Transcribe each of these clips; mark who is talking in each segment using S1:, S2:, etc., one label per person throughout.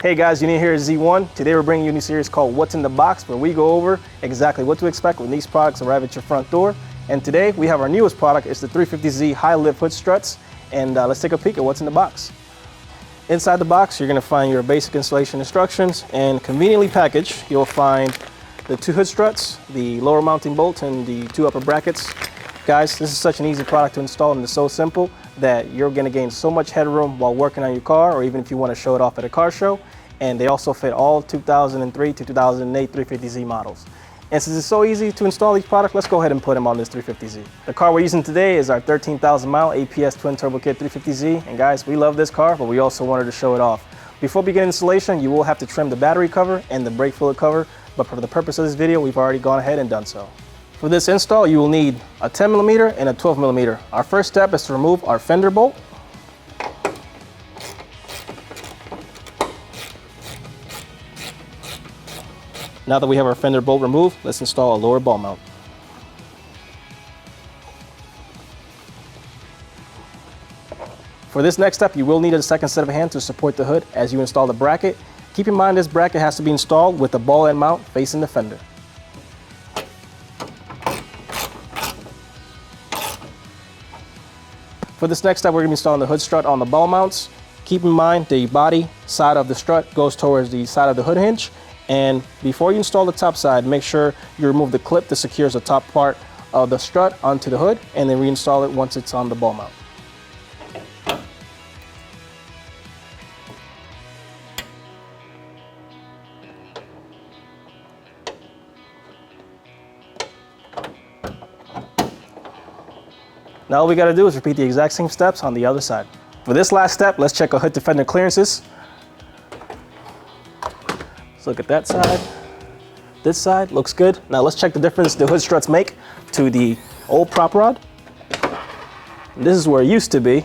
S1: Hey guys, Unique here at Z1. Today we're bringing you a new series called What's in the Box, where we go over exactly what to expect when these products arrive at your front door. And today we have our newest product. It's the 350Z High-Lift Hood Struts. And let's take a peek at what's in the box. Inside the box, you're going to find your basic installation instructions, and conveniently packaged, you'll find the 2 hood struts, the lower mounting bolt, and the 2 upper brackets. Guys, this is such an easy product to install, and it's so simple that you're going to gain so much headroom while working on your car, or even if you want to show it off at a car show. And they also fit all 2003 to 2008 350Z models. And since it's so easy to install these products, let's go ahead and put them on this 350Z. The car we're using today is our 13,000 mile APS twin turbo kit 350Z. And guys, we love this car, but we also wanted to show it off. Before beginning installation, you will have to trim the battery cover and the brake fluid cover, but for the purpose of this video, we've already gone ahead and done so. For this install, you will need a 10mm and a 12mm. Our first step is to remove our fender bolt. Now that we have our fender bolt removed, let's install a lower ball mount. For this next step, you will need a second set of hands to support the hood as you install the bracket. Keep in mind this bracket has to be installed with the ball end mount facing the fender. For this next step, we're going to be installing the hood strut on the ball mounts. Keep in mind the body side of the strut goes towards the side of the hood hinge. And before you install the top side, make sure you remove the clip that secures the top part of the strut onto the hood, and then reinstall it once it's on the ball mount. Now all we got to do is repeat the exact same steps on the other side. For this last step, let's check our hood to fender clearances. Let's look at that side. This side looks good. Now let's check the difference the hood struts make to the old prop rod. And this is where it used to be,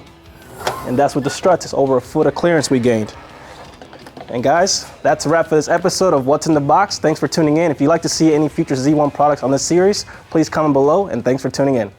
S1: and that's with the struts. It's over a foot of clearance we gained. And guys, that's a wrap for this episode of What's in the Box. Thanks for tuning in. If you'd like to see any future Z1 products on this series, please comment below, and thanks for tuning in.